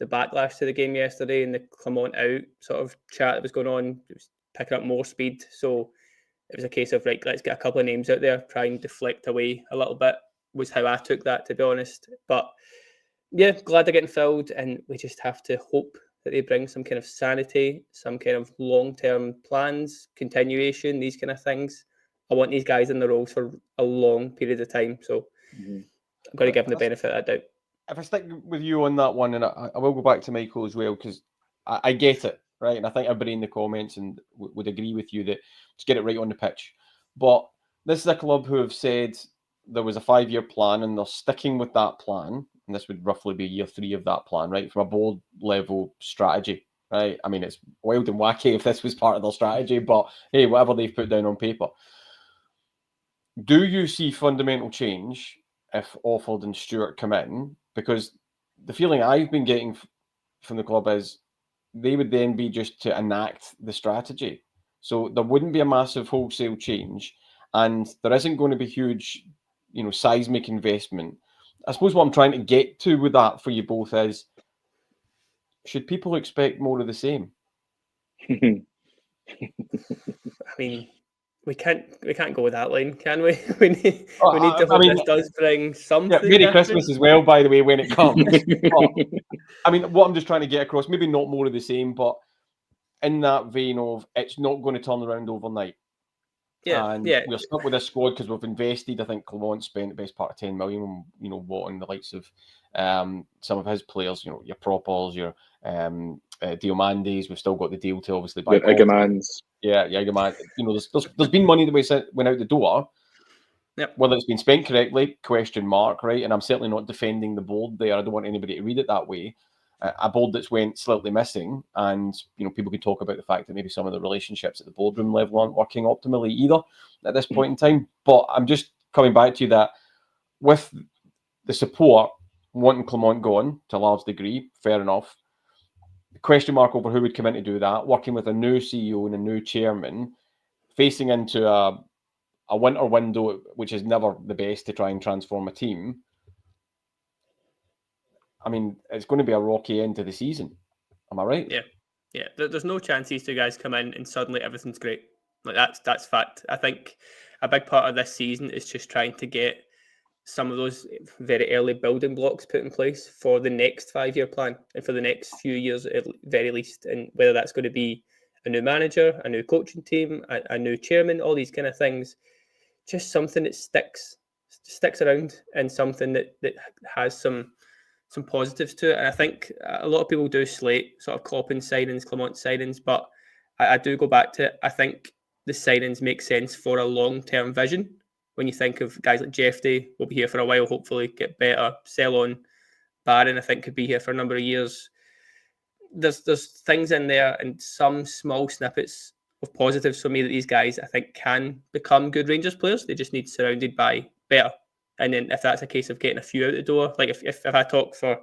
the backlash to the game yesterday and the Clement out sort of chat that was going on. It was picking up more speed. So it was a case of, right, let's get a couple of names out there, try and deflect away a little bit, was how I took that, to be honest. But yeah, glad they're getting filled, and we just have to hope that they bring some kind of sanity, some kind of long-term plans, continuation, these kind of things. I want these guys in the roles for a long period of time, so I'm going to give them the benefit of that doubt. If I stick with you on that one, and I will go back to Michael as well, because I get it, right? And I think everybody in the comments and would agree with you that just get it right on the pitch. But this is a club who have said there was a 5-year plan and they're sticking with that plan. And this would roughly be year 3 of that plan, right? From a board level strategy, right? I mean, it's wild and wacky if this was part of their strategy, but hey, whatever they've put down on paper. Do you see fundamental change if Offord and Stewart come in? Because the feeling I've been getting from the club is they would then be just to enact the strategy. So there wouldn't be a massive wholesale change, and there isn't going to be huge, seismic investment. I suppose what I'm trying to get to with that for you both is, should people expect more of the same? I mean, we can't go with that line, can we? We need to hope this does bring something. Yeah, Merry Christmas as well, by the way, when it comes. But, I mean, what I'm just trying to get across, maybe not more of the same, but in that vein of it's not going to turn around overnight. Yeah, and we're stuck with this squad because we've invested. I think Clement spent the best part of 10 million, on the likes of some of his players, your Propers, your Diomandis. We've still got the deal to obviously buy Igamans. Yeah, Igaman. There's been money that went out the door. Yep. Whether it's been spent correctly, question mark, right? And I'm certainly not defending the board there. I don't want anybody to read it that way. A board that's went slightly missing, and people can talk about the fact that maybe some of the relationships at the boardroom level aren't working optimally either at this point in time. But I'm just coming back to you that with the support, wanting Clement gone to a large degree, fair enough. The question mark over who would come in to do that, working with a new CEO and a new chairman, facing into a winter window, which is never the best to try and transform a team. I mean, it's going to be a rocky end to the season. Am I right? Yeah. There's no chance these two guys come in and suddenly everything's great. Like that's fact. I think a big part of this season is just trying to get some of those very early building blocks put in place for the next 5-year plan and for the next few years at very least. And whether that's going to be a new manager, a new coaching team, a new chairman, all these kind of things, just something that sticks around and something that has some positives to it. And I think a lot of people do slate sort of Koppen signings, Clement signings, but I do go back to it. I think the signings make sense for a long-term vision. When you think of guys like Jeffrey, will be here for a while, hopefully get better, sell on. Barron, I think, could be here for a number of years. There's things in there and some small snippets of positives for me that these guys, I think, can become good Rangers players. They just need surrounded by better. And then if that's a case of getting a few out the door, like if I talk for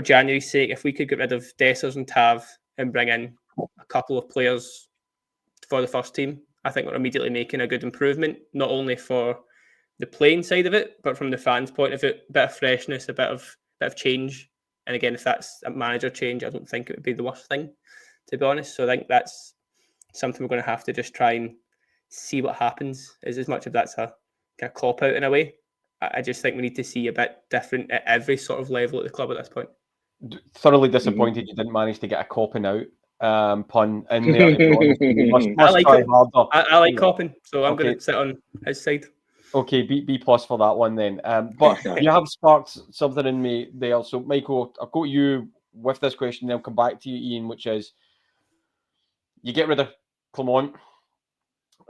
January's sake, if we could get rid of Dessers and Tav and bring in a couple of players for the first team, I think we're immediately making a good improvement, not only for the playing side of it, but from the fans' point of view, a bit of freshness, a bit of change. And again, if that's a manager change, I don't think it would be the worst thing, to be honest. So I think that's something we're going to have to just try and see what happens, as much of that's a kind of cop out in a way. I just think we need to see a bit different at every sort of level at the club at this point. Thoroughly disappointed you didn't manage to get a Koppen out pun in there, to be honest. You must I like try it. harder. I like Koppen, so I'm going to sit on his side. Okay, B plus for that one then. But you have sparked something in me there. So, Michael, I'll go to you with this question, then I'll come back to you, Iain, which is, you get rid of Clement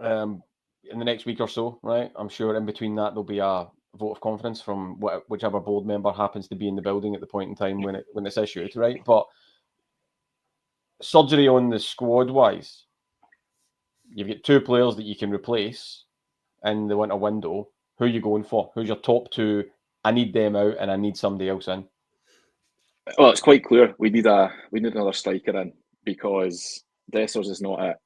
in the next week or so, right? I'm sure in between that there'll be a vote of confidence from whichever board member happens to be in the building at the point in time when it's issued, right? But surgery on the squad-wise, you've got 2 players that you can replace in the winter window. Who are you going for? Who's your top 2? I need them out and I need somebody else in. Well, it's quite clear we need another striker in, because Dessers is not it.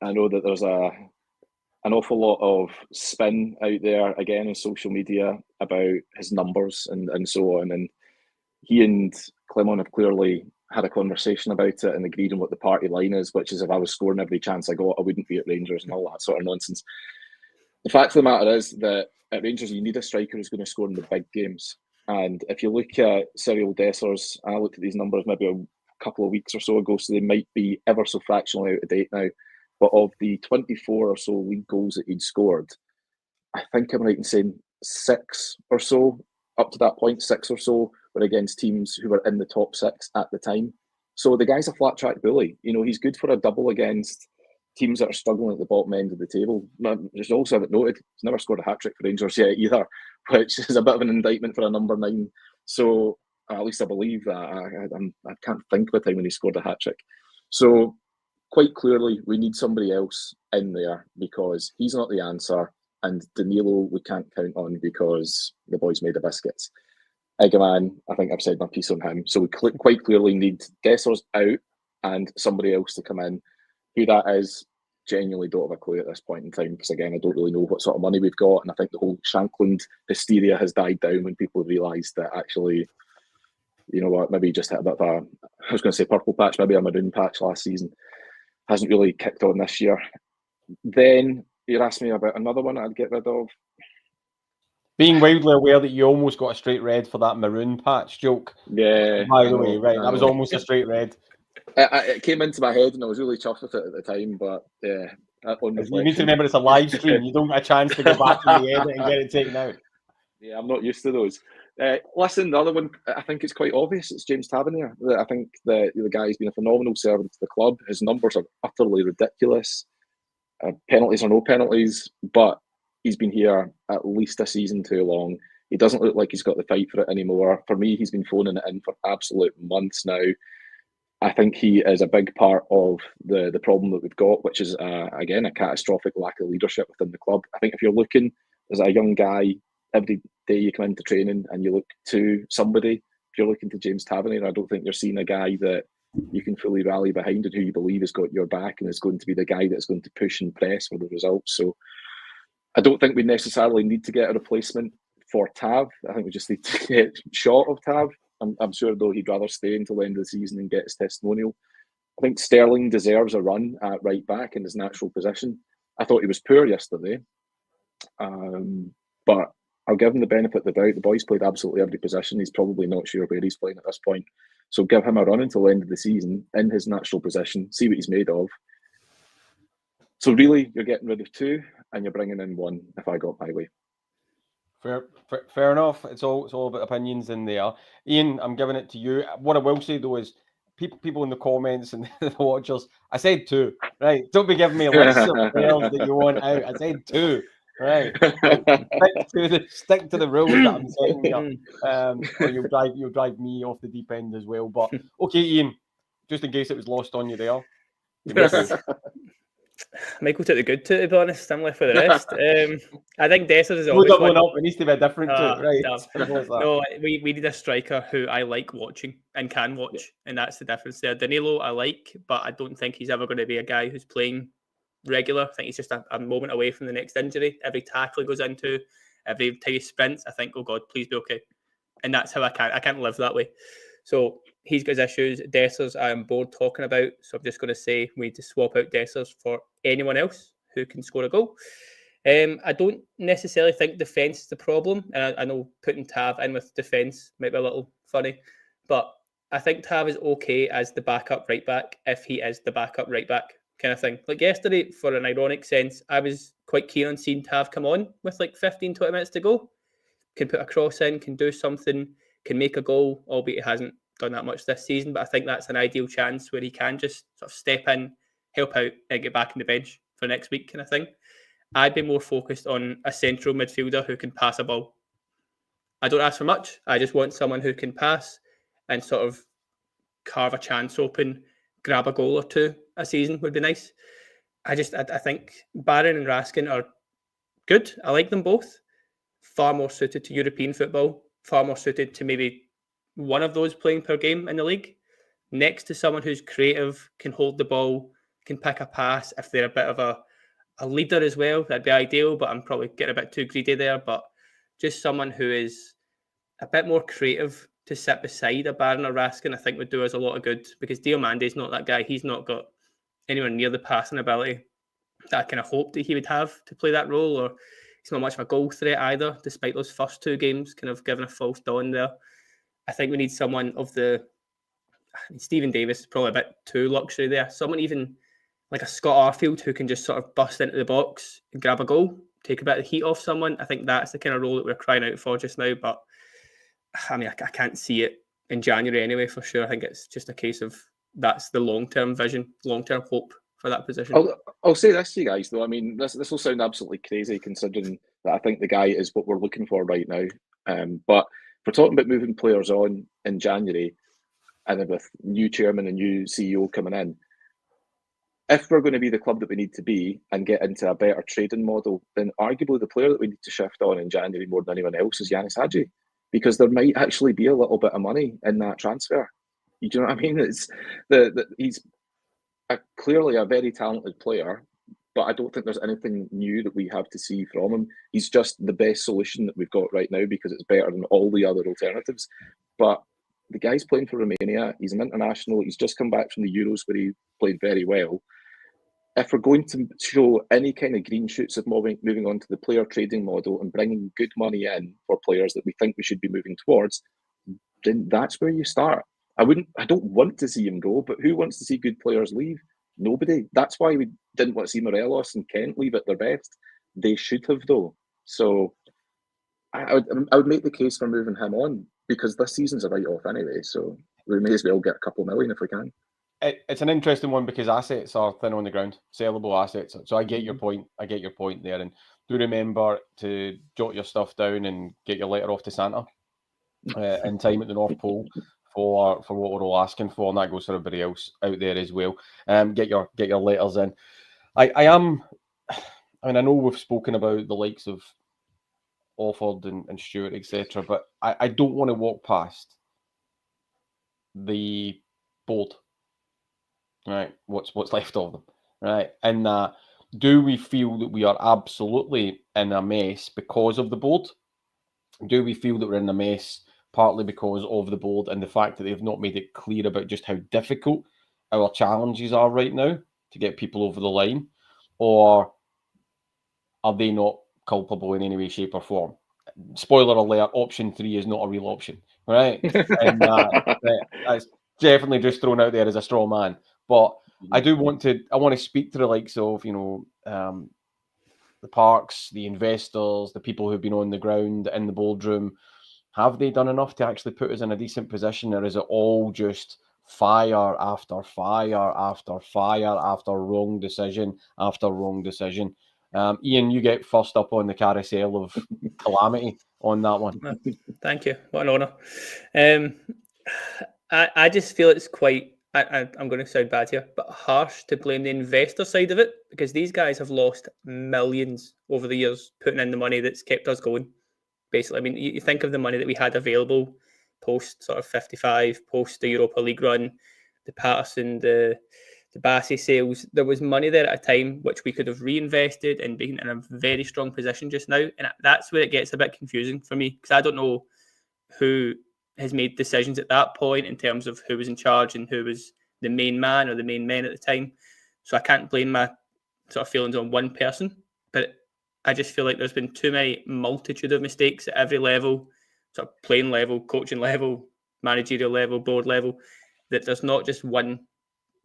I know that there's an awful lot of spin out there again on social media about his numbers and so on, and he and Clement have clearly had a conversation about it and agreed on what the party line is, which is, if I was scoring every chance I got, I wouldn't be at Rangers and all that sort of nonsense. The fact of the matter is that at Rangers you need a striker who's going to score in the big games. And if you look at Cyril Dessers, I looked at these numbers maybe a couple of weeks or so ago, so they might be ever so fractionally out of date now. But of the 24 or so league goals that he'd scored, I think I'm right in saying 6 or so, up to that point, 6 or so were against teams who were in the top 6 at the time. So the guy's a flat track bully. You know, he's good for a double against teams that are struggling at the bottom end of the table. Just also have it noted, he's never scored a hat-trick for Rangers yet either, which is a bit of an indictment for a number 9. So at least I believe that. I can't think of a time when he scored a hat-trick. So quite clearly, we need somebody else in there, because he's not the answer, and Danilo we can't count on because the boy's made of biscuits. Egeman, I think I've said my piece on him. So we quite clearly need Dessers out and somebody else to come in. Who that is, genuinely don't have a clue at this point in time, because again, I don't really know what sort of money we've got, and I think the whole Shankland hysteria has died down when people have realised that actually, you know what, maybe just hit a bit of a, I was going to say purple patch, maybe a maroon patch last season. Hasn't really kicked on this year. Then you're asking me about another one I'd get rid of. Being wildly aware that you almost got a straight red for that maroon patch joke. Yeah. By the way, right, that was almost a straight red. It came into my head and I was really chuffed with it at the time, but yeah. You need to remember it's a live stream. You don't get a chance to go back in the edit and get it taken out. Yeah, I'm not used to those. Listen, the other one, I think it's quite obvious. It's James Tavernier. I think the guy's been a phenomenal servant to the club. His numbers are utterly ridiculous. Penalties or no penalties, but he's been here at least a season too long. He doesn't look like he's got the fight for it anymore. For me, he's been phoning it in for absolute months now. I think he is a big part of the problem that we've got, which is, again, a catastrophic lack of leadership within the club. I think if you're looking as a young guy, every day you come into training and you look to somebody, if you're looking to James Tavernier, I don't think you're seeing a guy that you can fully rally behind and who you believe has got your back and is going to be the guy that's going to push and press for the results. So I don't think we necessarily need to get a replacement for Tav. I think we just need to get short of Tav. I'm sure, though, he'd rather stay until the end of the season and get his testimonial. I think Sterling deserves a run at right back in his natural position. I thought he was poor yesterday, but I'll give him the benefit of the doubt. The boy's played absolutely every position. He's probably not sure where he's playing at this point. So give him a run until the end of the season in his natural position, see what he's made of. So really, you're getting rid of 2 and you're bringing in 1, if I got my way. Fair enough. It's all about opinions in there. Iain, I'm giving it to you. What I will say, though, is people in the comments and the watchers, I said 2, right? Don't be giving me lists of players that you want out. I said 2, right? Stick to the rules that I'm saying here, or you'll drive me off the deep end as well. But okay, Iain, just in case it was lost on you there. Michael took the good two, to be honest. I'm left with the rest. I think Dessers is No always doubling one. up. It needs to be a different two, right? No. Simple as that. No, we need a striker who I like watching and can watch, and that's the difference there. Danilo I like, but I don't think he's ever going to be a guy who's playing regular. I think he's just a moment away from the next injury. Every tackle he goes into, every time he sprints, I think, oh God, please be okay. And that's how I can't live that way. So he's got his issues. Dessers I am bored talking about, so I'm just going to say we need to swap out Dessers for anyone else who can score a goal. I don't necessarily think defence is the problem. And I know putting Tav in with defence might be a little funny, but I think Tav is okay as the backup right back if he is the backup right back kind of thing. Like yesterday, for an ironic sense, I was quite keen on seeing Tav come on with like 15, 20 minutes to go. Can put a cross in, can do something, can make a goal, albeit he hasn't done that much this season. But I think that's an ideal chance where he can just sort of step in, help out, and get back on the bench for next week kind of thing. I'd be more focused on a central midfielder who can pass a ball. I don't ask for much. I just want someone who can pass and sort of carve a chance open, grab a goal or two a season would be nice. I think Barron and Raskin are good. I like them both. Far more suited to European football, far more suited to maybe one of those playing per game in the league, next to someone who's creative, can hold the ball, can pick a pass. If they're a bit of a leader as well, that'd be ideal, but I'm probably getting a bit too greedy there. But just someone who is a bit more creative to sit beside a Barron or Raskin, I think would do us a lot of good, because Diomande's not that guy. He's not got anywhere near the passing ability that I kind of hoped that he would have to play that role, or he's not much of a goal threat either, despite those first two games kind of giving a false dawn there. I think we need someone of Stephen Davis is probably a bit too luxury there. Someone even like a Scott Arfield who can just sort of bust into the box and grab a goal, take a bit of the heat off someone. I think that's the kind of role that we're crying out for just now. But I mean, I can't see it in January anyway, for sure. I think it's just a case of that's the long-term vision, long-term hope for that position. I'll say this to you guys, though. I mean, this will sound absolutely crazy considering that I think the guy is what we're looking for right now. But if we're talking about moving players on in January, and then with new chairman and new CEO coming in, if we're going to be the club that we need to be and get into a better trading model, then arguably the player that we need to shift on in January more than anyone else is Janis Hagi, because there might actually be a little bit of money in that transfer. You know what I mean? It's he's clearly a very talented player, but I don't think there's anything new that we have to see from him. He's just the best solution that we've got right now because it's better than all the other alternatives. But the guy's playing for Romania. He's an international. He's just come back from the Euros where he played very well. If we're going to show any kind of green shoots of moving on to the player trading model and bringing good money in for players that we think we should be moving towards, then that's where you start. I don't want to see him go, but who wants to see good players leave? Nobody. That's why we didn't want to see Morelos and Kent leave at their best. They should have, though. So I would make the case for moving him on, because this season's a write-off anyway. So we may as well get a couple of million if we can. It's an interesting one because assets are thin on the ground, sellable assets. So I get your point. I get your point there. And do remember to jot your stuff down and get your letter off to Santa in time at the North Pole for what we're all asking for. And that goes for everybody else out there as well. Get your letters in. I know we've spoken about the likes of Offord and Stewart, etc. But I don't want to walk past the board. Right, what's left of them, right? And do we feel that we are absolutely in a mess because of the board? Do we feel that we're in a mess partly because of the board and the fact that they've not made it clear about just how difficult our challenges are right now to get people over the line? Or are they not culpable in any way, shape or form? Spoiler alert, option 3 is not a real option, right? And that's definitely just thrown out there as a straw man. But I want to speak to the likes of, the Parks, the investors, the people who've been on the ground in the boardroom. Have they done enough to actually put us in a decent position, or is it all just fire after fire after fire after wrong decision after wrong decision? Iain, you get first up on the carousel of calamity on that one. Thank you. What an honour. I just feel it's quite I'm going to sound bad here, but harsh to blame the investor side of it, because these guys have lost millions over the years putting in the money that's kept us going. Basically, I mean, you think of the money that we had available post sort of 55, post the Europa League run, the Patterson, the Bassey sales. There was money there at a time which we could have reinvested and been in a very strong position just now. And that's where it gets a bit confusing for me, because I don't know who has made decisions at that point in terms of who was in charge and who was the main man or the main men at the time. So I can't blame my sort of feelings on one person, but I just feel like there's been too many multitude of mistakes at every level, sort of playing level, coaching level, managerial level, board level, that there's not just one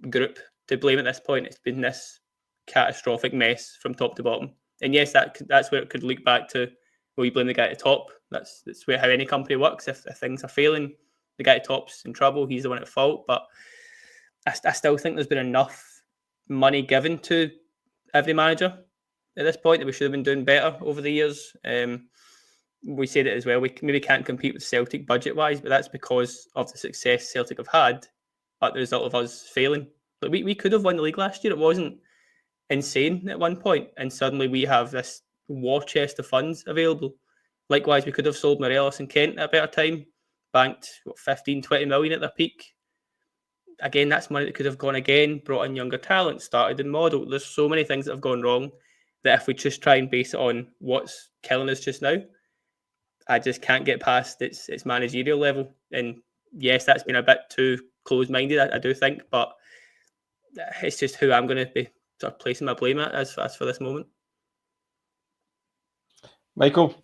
group to blame at this point. It's been this catastrophic mess from top to bottom. And yes, that's where it could leak back to, well, you blame the guy at the top. That's where how any company works. If things are failing, the guy at the top's in trouble. He's the one at fault. But I still think there's been enough money given to every manager at this point that we should have been doing better over the years. We said it as well. We maybe can't compete with Celtic budget-wise, but that's because of the success Celtic have had at the result of us failing. But we could have won the league last year. It wasn't insane at one point, and suddenly we have this war chest of funds available. Likewise, we could have sold Morelos and Kent at a better time, banked 15, 20 million at their peak. Again, that's money that could have gone again, brought in younger talent, started in model. There's so many things that have gone wrong that if we just try and base it on what's killing us just now, I just can't get past its managerial level. And yes, that's been a bit too closed-minded, I do think, but it's just who I'm going to be sort of placing my blame at as for this moment. Michael?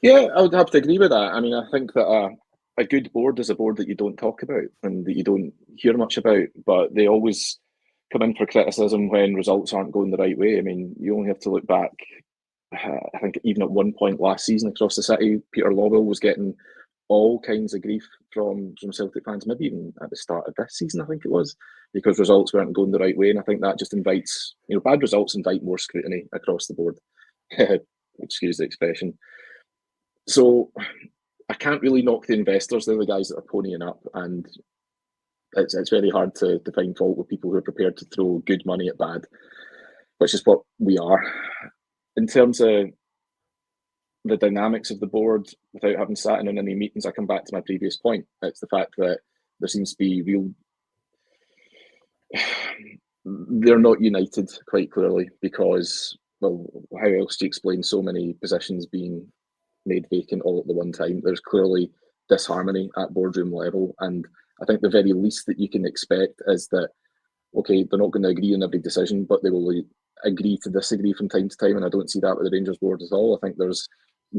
Yeah, I would have to agree with that. I mean, I think that a good board is a board that you don't talk about and that you don't hear much about, but they always come in for criticism when results aren't going the right way. I mean, you only have to look back. I think even at one point last season across the city, Peter Lawwell was getting all kinds of grief from Celtic fans, maybe even at the start of this season, I think it was, because results weren't going the right way. And I think that just invites, bad results invite more scrutiny across the board. Excuse the expression. So I can't really knock the investors. They're the guys that are ponying up, and it's very hard to find fault with people who are prepared to throw good money at bad, which is what we are. In terms of the dynamics of the board, without having sat in on any meetings, I come back to my previous point. It's the fact that there seems to be they're not united quite clearly because, well, how else do you explain so many positions being made vacant all at the one time? There's clearly disharmony at boardroom level, and I think the very least that you can expect is that, okay, they're not going to agree on every decision, but they will agree to disagree from time to time, and I don't see that with the Rangers board at all. I think there's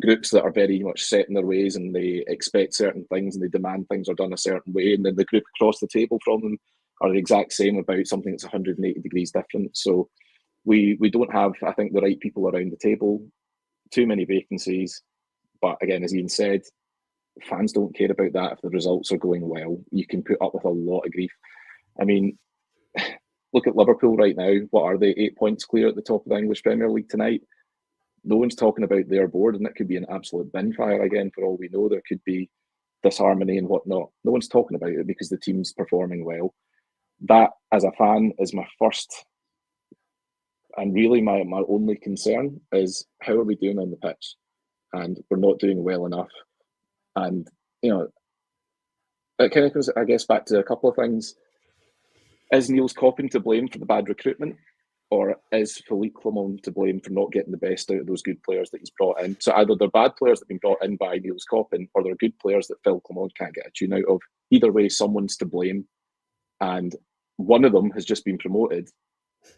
groups that are very much set in their ways and they expect certain things and they demand things are done a certain way, and then the group across the table from them are the exact same about something that's 180 degrees different. So we don't have, I think, the right people around the table. Too many vacancies, but again, as Iain said, fans don't care about that if the results are going well. You can put up with a lot of grief. I mean, look at Liverpool right now. What are they? 8 points clear at the top of the English Premier League tonight. No one's talking about their board, and it could be an absolute bin fire again for all we know. There could be disharmony and whatnot. No one's talking about it because the team's performing well. That, as a fan, is my first and really my only concern is how are we doing on the pitch? And we're not doing well enough. And, it kind of comes, I guess, back to a couple of things. Is Nils Koppen to blame for the bad recruitment? Or is Philippe Clement to blame for not getting the best out of those good players that he's brought in? So either they're bad players that have been brought in by Nils Koppen, or they're good players that Phil Clement can't get a tune out of. Either way, someone's to blame. And one of them has just been promoted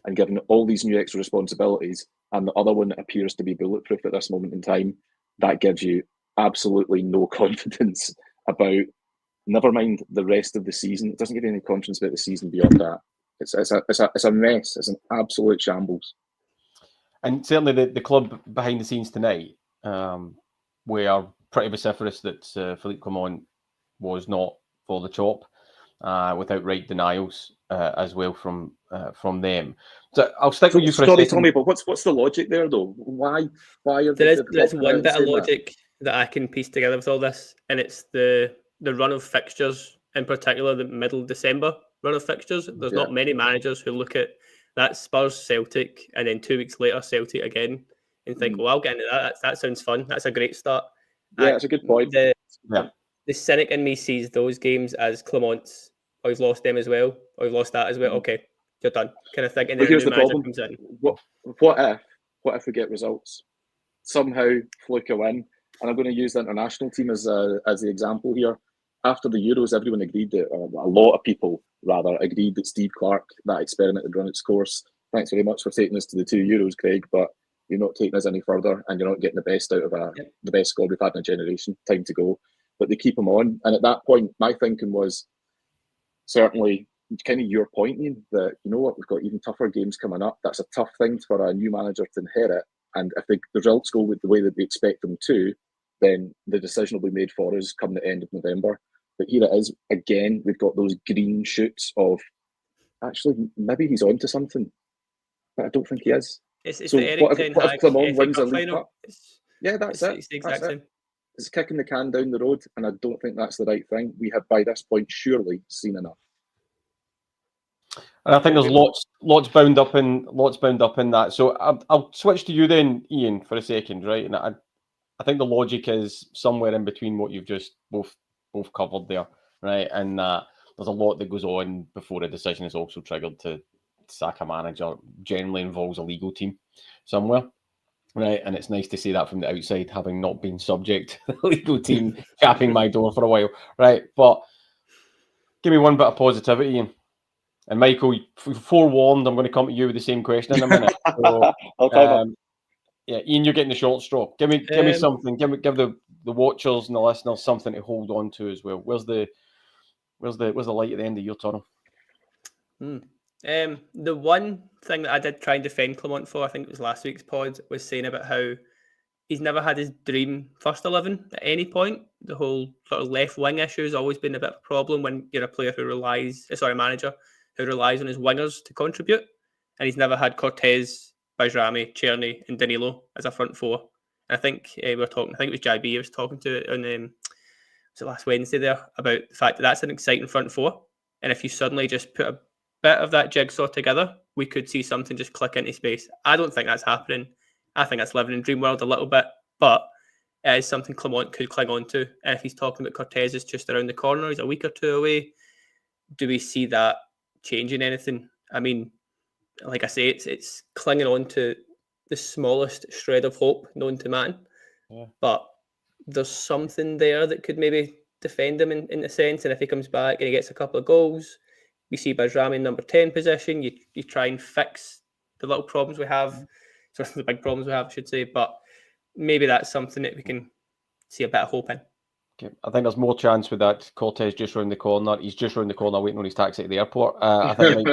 and given all these new extra responsibilities, and the other one appears to be bulletproof at this moment in time. That gives you absolutely no confidence about, never mind the rest of the season. It doesn't give you any confidence about the season beyond that. It's a mess. It's an absolute shambles. And certainly the club behind the scenes tonight were pretty vociferous that Philippe Clement was not for the chop, with outright denials as well from them. So I'll stick with you for a second. Tommy, but what's the logic there though? Why are there's one bit of logic that I can piece together with all this, and it's the run of fixtures in particular, the middle of December, run of fixtures. There's not many managers who look at that Spurs Celtic and then 2 weeks later Celtic again and think, well, I'll get into that. That sounds fun. That's a great start. Yeah, that's a good point. The cynic in me sees those games as Clement's. Oh, we've lost them as well. Oh, we've lost that as well. Okay, you're done. Kind of thing. And then here's the the manager problem. comes in. What if we get results? Somehow fluke a win. And I'm going to use the international team as the example here. After the Euros, everyone agreed that, a lot of people rather, agreed that Steve Clarke, that experiment had run its course. Thanks very much for taking us to the 2 Euros, Craig, but you're not taking us any further and you're not getting the best out of the best squad we've had in a generation. Time to go. But they keep him on. And at that point, my thinking was certainly kind of your point, Iain, that, you know what, we've got even tougher games coming up. That's a tough thing for a new manager to inherit. And if the results go with the way that we expect them to, then the decision will be made for us come the end of November. But here it is again. We've got those green shoots of actually maybe he's onto something, but I don't think he is. It's so the Eric what Ten if Hag Clement FA wins a Cup League final. Cup? Yeah, that's it. It's the exact same. It's kicking the can down the road, and I don't think that's the right thing. We have by this point surely seen enough. And I think there's lots bound up in that. So I'll switch to you then, Iain, for a second, right? And I think the logic is somewhere in between what you've just both covered there, right? And there's a lot that goes on before a decision is also triggered to sack a manager. Generally involves a legal team somewhere, right? And it's nice to see that from the outside, having not been subject to the legal team chapping my door for a while, right? But give me one bit of positivity, Iain. And Michael, forewarned, I'm going to come to you with the same question in a minute. So, yeah, Iain, you're getting the short straw. Give me something. Give the watchers and the listeners something to hold on to as well. Where's the light at the end of your tunnel? The one thing that I did try and defend Clement for, I think it was last week's pod, was saying about how he's never had his dream first 11 at any point. The whole sort of left wing issue has always been a bit of a problem when you're a player who manager who relies on his wingers to contribute. And he's never had Cortez, Bajrami, Czerny and Danilo as a front four. And I think I think it was JB I was talking to on was it last Wednesday there about the fact that that's an exciting front four. And if you suddenly just put a bit of that jigsaw together, we could see something just click into space. I don't think that's happening. I think that's living in dream world a little bit, but it is something Clement could cling on to. And if he's talking about Cortez is just around the corner, he's a week or two away, do we see that changing anything? I mean, like I say, it's clinging on to the smallest shred of hope known to man. Yeah. But there's something there that could maybe defend him in a sense. And if he comes back and he gets a couple of goals, we see Bajrami in number 10 position. You try and fix the little problems we have, sort of the big problems we have, I should say. But maybe that's something that we can see a bit of hope in. Okay. I think there's more chance with that. Cortez just round the corner. He's just round the corner waiting on his taxi at the airport. I think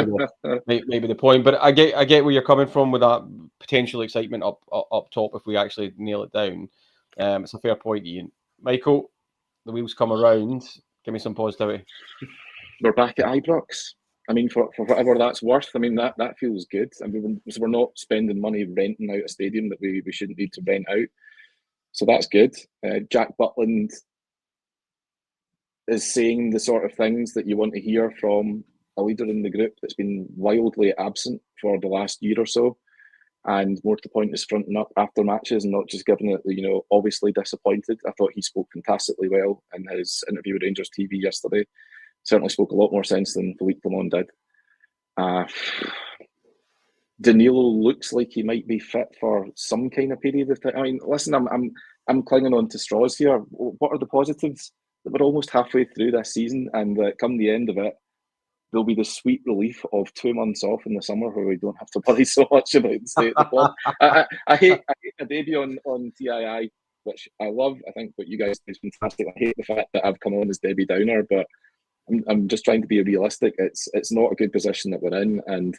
maybe the point. But I get where you're coming from with that potential excitement up top if we actually nail it down. It's a fair point, Iain. Michael, the wheels come around. Give me some positivity. We're back at Ibrox. I mean, for whatever that's worth, I mean, that feels good. I mean, we're not spending money renting out a stadium that we shouldn't need to rent out. So that's good. Jack Butland is saying the sort of things that you want to hear from a leader in the group that's been wildly absent for the last year or so. And more to the point, is fronting up after matches and not just giving it, obviously disappointed. I thought he spoke fantastically well in his interview with Rangers TV yesterday. Certainly spoke a lot more sense than Philippe Clement did. Danilo looks like he might be fit for some kind of period of time. I mean, listen, I'm clinging on to straws here. What are the positives? That we're almost halfway through this season, and come the end of it, there'll be the sweet relief of 2 months off in the summer where we don't have to worry so much about the state of the club. I hate my debut on TII, which I love. I think what you guys do is fantastic. I hate the fact that I've come on as Debbie Downer, but I'm just trying to be realistic. It's not a good position that we're in, and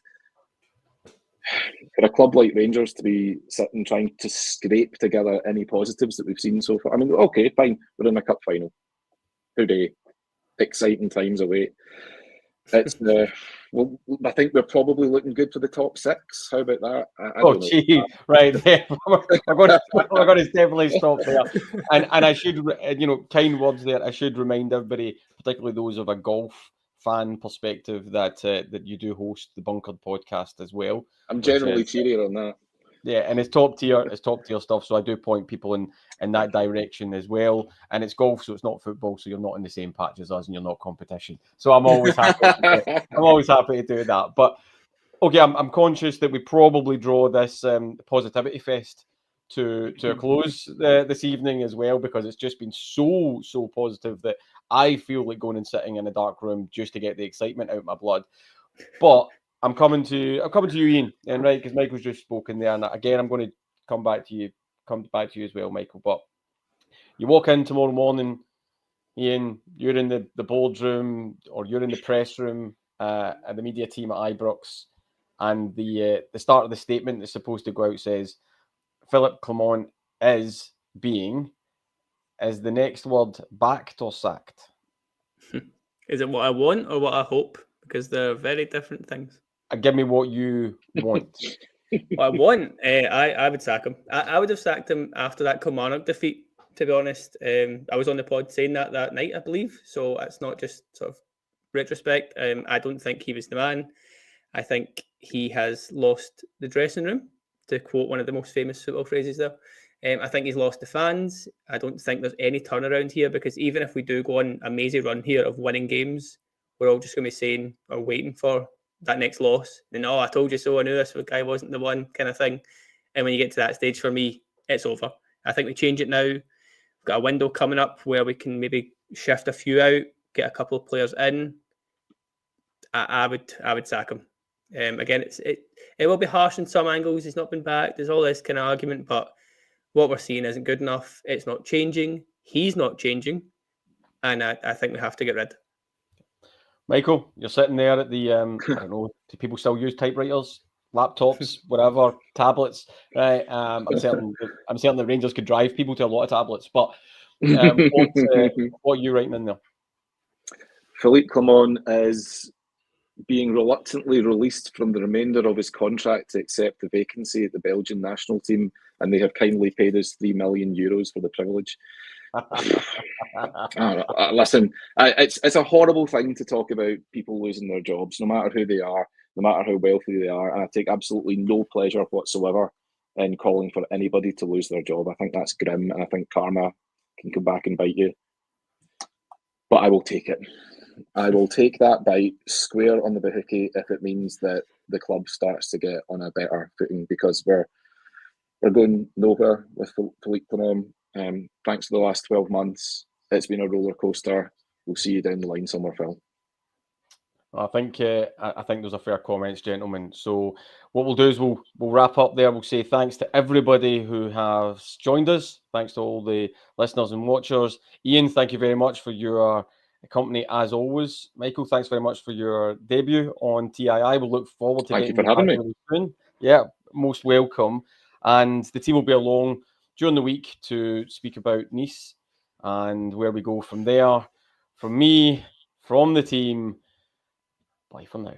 for a club like Rangers to be sitting trying to scrape together any positives that we've seen so far. I mean, okay, fine, we're in a cup final. Hooray. Exciting times away. It's well, I think we're probably looking good for the top 6. How about that? Gee, right there. we're going to definitely stop there. And I should, kind words there. I should remind everybody, particularly those of a golf fan perspective that that you do host the Bunkered podcast as well. I'm generally cheerier on that. Yeah, and it's top tier stuff. So I do point people in that direction as well. And it's golf, so it's not football, so you're not in the same patch as us, and you're not competition. So I'm always happy. I'm always happy to do that. But okay, I'm conscious that we probably draw this positivity fest to a close this evening as well, because it's just been so positive that I feel like going and sitting in a dark room just to get the excitement out of my blood. But I'm coming to you, Ian, and right, because Michael's just spoken there, and again I'm going to come back to you as well, Michael. But you walk in tomorrow morning, Ian, you're in the boardroom, or you're in the press room at the media team at Ibrox, and the start of the statement that's supposed to go out says, Philippe Clement is the next word backed or sacked? Is it what I want or what I hope? Because they're very different things. Give me what you want. What I want, I would sack him. I would have sacked him after that Kilmarnock defeat, to be honest. I was on the pod saying that night, I believe. So it's not just sort of retrospect. I don't think he was the man. I think he has lost the dressing room, to quote one of the most famous football phrases there. I think he's lost the fans. I don't think there's any turnaround here, because even if we do go on a mazy run here of winning games, we're all just going to be saying or waiting for that next loss. And, I told you so, I knew this guy wasn't the one, kind of thing. And when you get to that stage, for me, it's over. I think we change it now. We've got a window coming up where we can maybe shift a few out, get a couple of players in. I would sack him. Again, it will be harsh in some angles. He's not been back. There's all this kind of argument, but what we're seeing isn't good enough. It's not changing. He's not changing. And I think we have to get rid. Michael, you're sitting there at the, I don't know, do people still use typewriters, laptops, whatever, tablets? Right? I'm certain the Rangers could drive people to a lot of tablets. But what are you writing in there? Philippe Clement is being reluctantly released from the remainder of his contract to accept the vacancy at the Belgian national team, and they have kindly paid us €3 million for the privilege. Listen, it's a horrible thing to talk about people losing their jobs, no matter who they are, no matter how wealthy they are, and I take absolutely no pleasure whatsoever in calling for anybody to lose their job. I think that's grim, and I think karma can come back and bite you. But I will take it. I will take that bite square on the bahookie if it means that the club starts to get on a better footing, because we're going nowhere with Philippe Clement. Thanks for the last 12 months. It's been a roller coaster. We'll see you down the line somewhere, Phil. I think those are fair comments, gentlemen. So what we'll do is we'll wrap up there. We'll say thanks to everybody who has joined us. Thanks to all the listeners and watchers. Ian, thank you very much for your company as always. Michael, thanks very much for your debut on TII. We'll look forward to Thank you getting for having me. Really soon. Yeah, most welcome. And the team will be along during the week to speak about Nice and where we go from there. From me, from the team, bye for now.